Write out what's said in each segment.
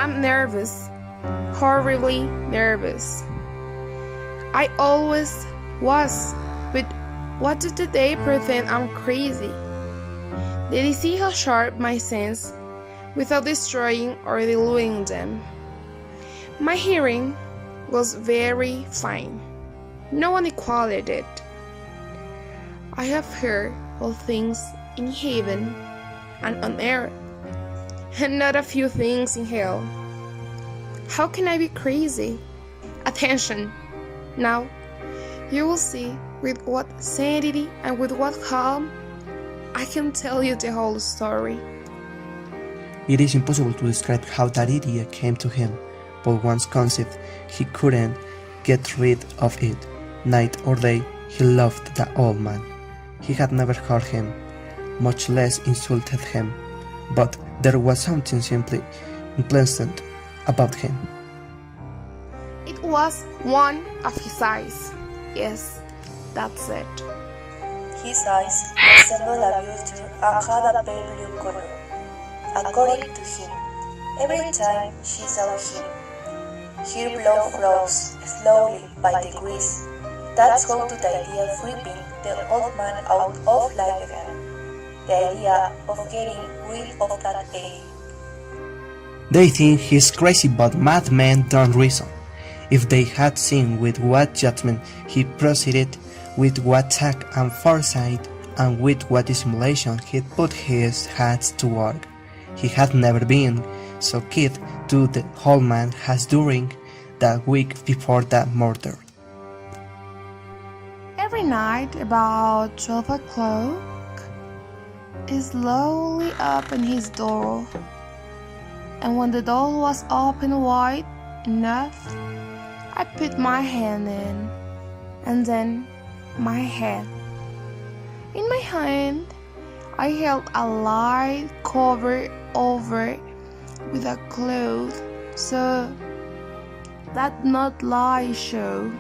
I'm nervous, horribly nervous. I always was, but what did they pretend I'm crazy? Did they see how sharp my sense without destroying or diluting them? My hearing was very fine. No one equaled it. I have heard of things in heaven and on earth, and not a few things in hell. How can I be crazy? Attention! Now, you will see with what sanity and with what calm I can tell you the whole story. It is impossible to describe how that idea came to him, but once conceived, he couldn't get rid of it. Night or day, he loved the old man. He had never hurt him, much less insulted him, but there was something simply unpleasant about him. It was one of his eyes. Yes, that's it. His eyes resembled a vulture and had a pale blue color. According to him, every time she saw him, her blood froze slowly by degrees. That's how to the idea of ripping the old man out of life again. The idea of getting rid of that ache. They think he's crazy, but madmen don't reason. If they had seen with what judgment he proceeded, with what tact and foresight, and with what dissimulation he put his hands to work, he had never been so keen to the whole man as during that week before the murder. Every night about 12 o'clock, he slowly opened his door, and when the door was open wide enough, I put my hand in, and then my head. In my hand, I held a light covered over with a cloth so that not light show.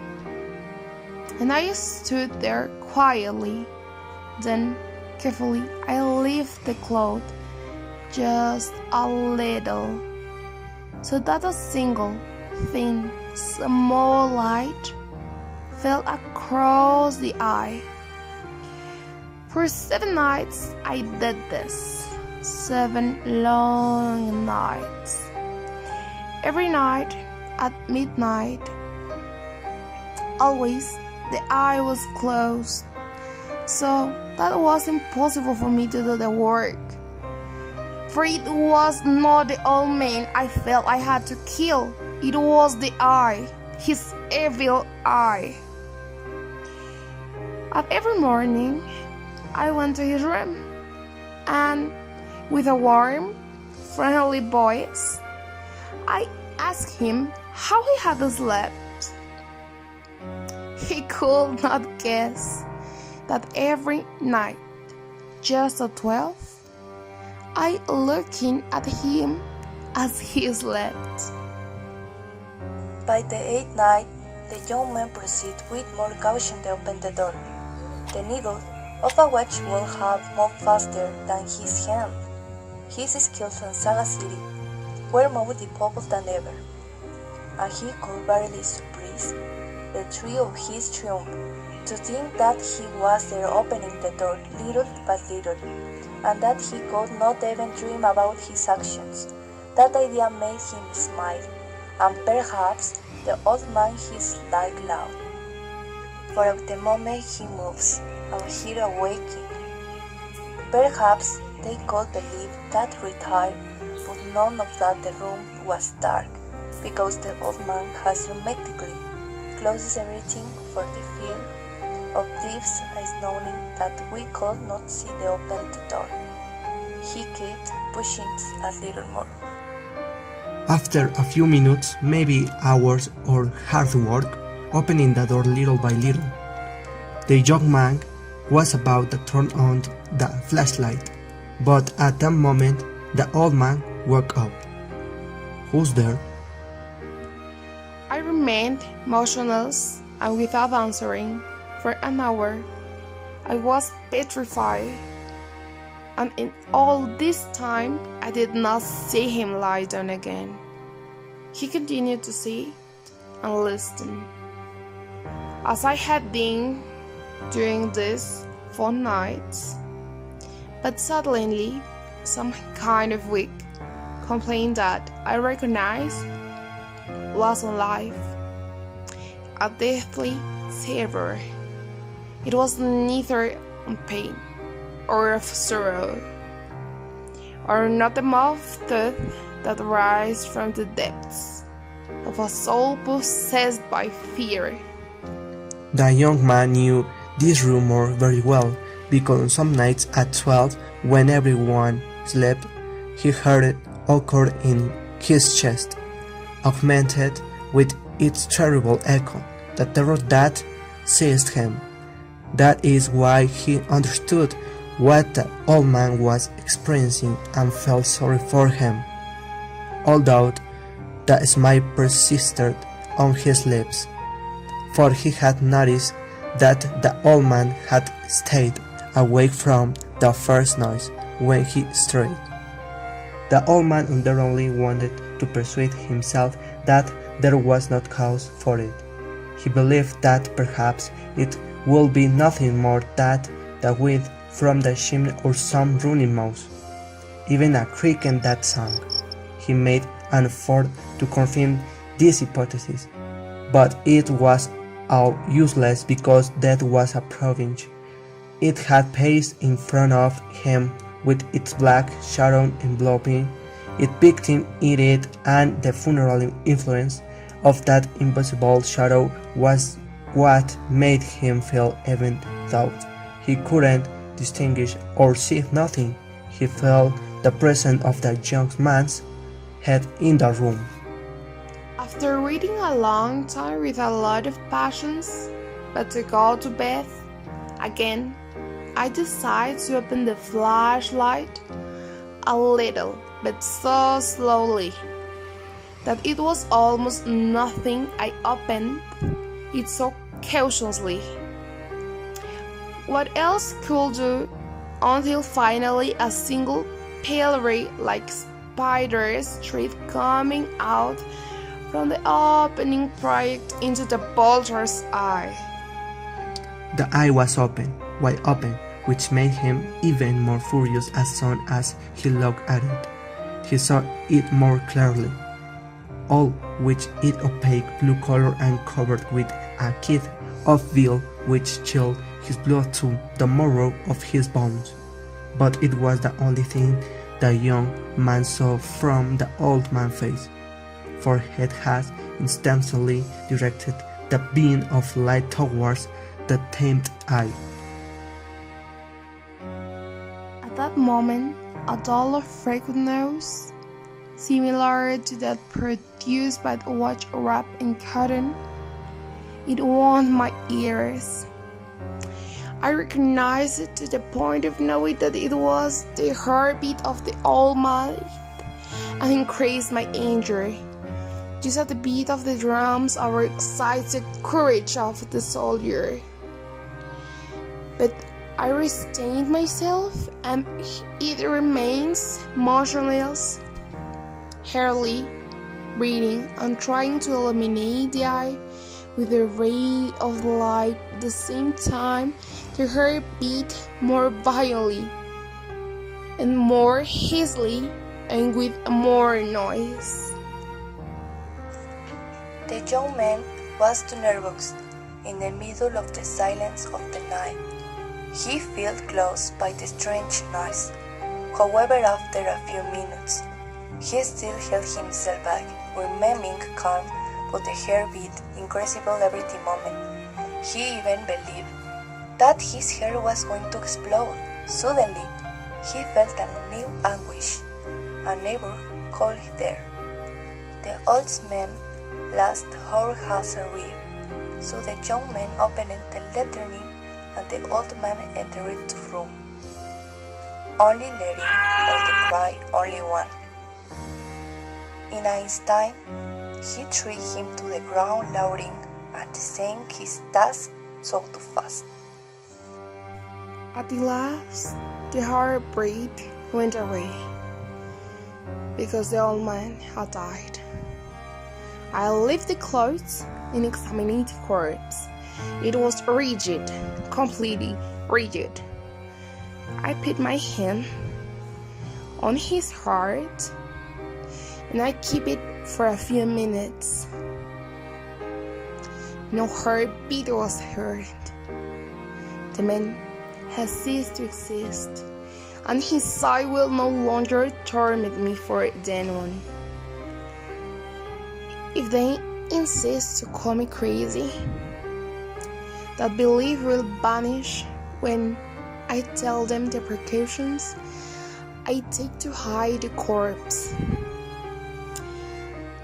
And I stood there quietly. Then carefully I lift the cloth just a little, so that a single thin small light fell across the eye. For 7 nights I did this, 7 long nights. Every night at midnight, always the eye was closed, so that was impossible for me to do the work. For it was not the old man I felt I had to kill, it was the eye, his evil eye. At every morning, I went to his room, and with a warm, friendly voice, I asked him how he had slept. He could not guess that every night, just at 12, I looking at him as he slept. By the 8th night, the young man proceeded with more caution to open the door. The needle of a watch would have moved faster than his hand. His skills and sagacity were more developed than ever, and he could barely suppress the thrill of his triumph to think that he was there opening the door little by little, and that he could not even dream about his actions. That idea made him smile, and perhaps the old man his like loud. For at the moment he moves, and he awaking. Perhaps they could believe that retired, but none of that the room was dark, because the old man has hermetically closes everything for the fear of thieves, as knowing that we could not see the open door. He kept pushing a little more. After a few minutes, maybe hours or hard work, opening the door little by little, the young man was about to turn on the flashlight, but at that moment the old man woke up. "Who's there?" I remained motionless and without answering for an hour. I was petrified, and in all this time I did not see him lie down again. He continued to sit and listen, as I had been during these 4 nights. But suddenly, some kind of weak complaint that I recognized was alive, a deathly savor. It was neither of pain or of sorrow, or not the moth death that rises from the depths of a soul possessed by fear. The young man knew this rumor very well, because some nights at 12, when everyone slept, he heard it occur in his chest, augmented with its terrible echo, the terror that seized him. That is why he understood what the old man was experiencing and felt sorry for him, although the smile persisted on his lips, for he had noticed that the old man had stayed awake from the first noise when he stirred. The old man only wanted to persuade himself that there was no cause for it. He believed that perhaps it would be nothing more than the wind from the chimney or some running mouse, even a cricket that sang. He made an effort to confirm this hypothesis, but it was all useless because that was a province. It had paced in front of him with its black shadow enveloping its victim in it, and the funeral influence of that invisible shadow was what made him feel, even though he couldn't distinguish or see nothing. He felt the presence of the young man's head in the room. After reading a long time with a lot of passions, but to go to bed again, I decided to open the flashlight a little, but so slowly that it was almost nothing. I opened it so cautiously. What else could do, until finally a single pale ray like spider's thread coming out from the opening pricked into the vulture's eye. The eye was open, wide open, which made him even more furious as soon as he looked at it. He saw it more clearly, all which its opaque blue color and covered with a kid of veil which chilled his blood to the marrow of his bones. But it was the only thing the young man saw from the old man's face, for it had instantly directed the beam of light towards the tamed eye. At that moment, a dull frequent noise, similar to that produced by the watch wrapped in cotton, it warmed my ears. I recognized it to the point of knowing that it was the heartbeat of the old man, and increased my anger. Just at the beat of the drums, our excited courage of the soldier. But I restrained myself, and it remains motionless, hardly breathing, and trying to illuminate the eye with a ray of light. At the same time, the heart beat more violently, and more hastily, and with more noise. The young man was too nervous in the middle of the silence of the night. He felt close by the strange noise. However, after a few minutes, he still held himself back, remaining calm, but the heartbeat increasable every moment. He even believed that his hair was going to explode. Suddenly, he felt a new anguish. A neighbor called there. The old man last heard has a rib, so the young man opened the latrine and the old man entered the room, only letting out the cry only one. In an instant, he threw him to the ground, laughing at saying his task so too fast. At the last, the heartbeat went away, because the old man had died. I lifted the clothes and examined the corpse. It was rigid, completely rigid. I put my hand on his heart and I keep it for a few minutes. No heartbeat was heard. The man has ceased to exist, and his sight will no longer torment me for then on. If they insist to call me crazy, that belief will vanish when I tell them the precautions I take to hide the corpse.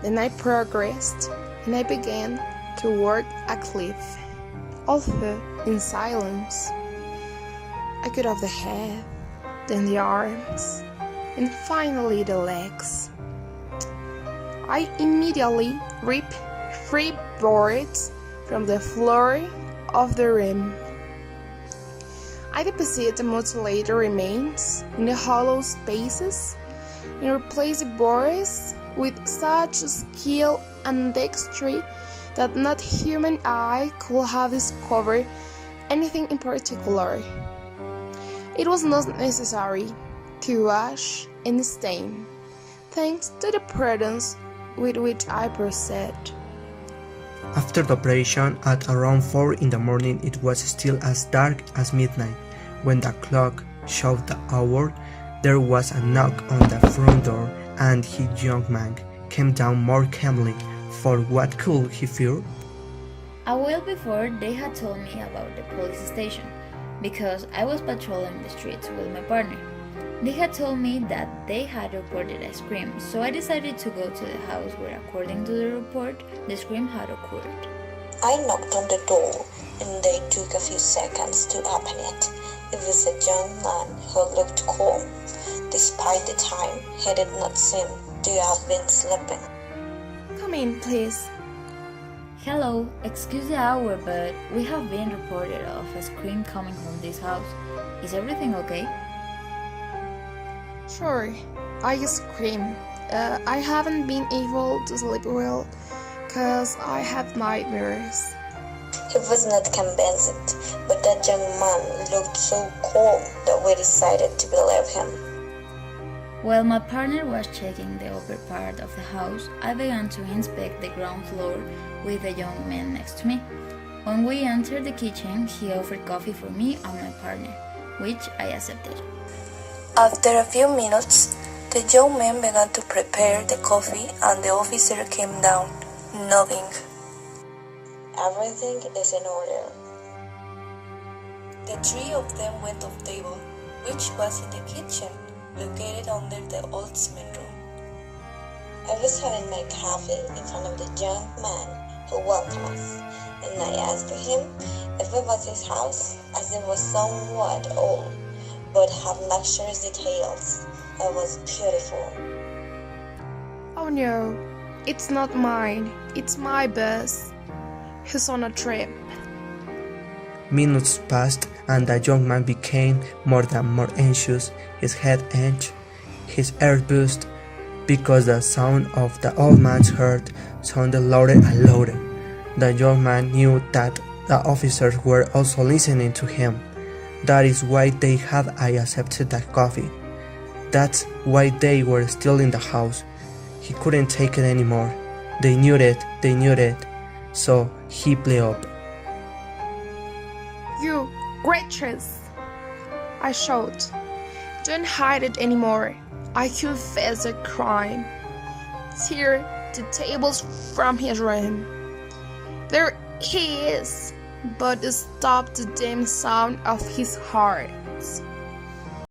Then I progressed and I began to work a cliff, although in silence. I cut off the head, then the arms, and finally the legs. I immediately ripped 3 boards from the floor of the room. I deposited the mutilated remains in the hollow spaces and replaced the boards with such skill and dexterity that not human eye could have discovered anything in particular. It was not necessary to wash and stain, thanks to the prudence with which I proceeded. After the operation, at around 4 in the morning, it was still as dark as midnight. When the clock showed the hour, there was a knock on the front door, and his young man came down more calmly, for what could he fear? A while before, they had told me about the police station, because I was patrolling the streets with my partner. They had told me that they had reported a scream, so I decided to go to the house where, according to the report, the scream had occurred. I knocked on the door, and they took a few seconds to open it. It was a young man who looked calm. Despite the time, he did not seem to have been sleeping. Come in, please. Hello, excuse the hour, but we have been reported of a scream coming from this house. Is everything okay? Sure, I screamed. I haven't been able to sleep well because I had nightmares. He was not convinced, but that young man looked so calm that we decided to believe him. While my partner was checking the upper part of the house, I began to inspect the ground floor with the young man next to me. When we entered the kitchen, he offered coffee for me and my partner, which I accepted. After a few minutes, the young man began to prepare the coffee and the officer came down, nodding. Everything is in order. The 3 of them went off table, which was in the kitchen, located under the old cement room. I was having my coffee in front of the young man who welcomed us, and I asked him if it was his house, as it was somewhat old, but had luxurious details. It was beautiful. Oh no, it's not mine. It's my boss. He's on a trip. Minutes passed, and the young man became more and more anxious. His head ached, his ears buzzed, because the sound of the old man's heart sounded louder and louder. The young man knew that the officers were also listening to him. That is why they had accepted the coffee. That's why they were still in the house. He couldn't take it anymore. They knew it, so he blew up. You waitress! I shouted. Don't hide it anymore. I confess a crime. Tear the tables from his room. There he is, but stop the damn sound of his heart.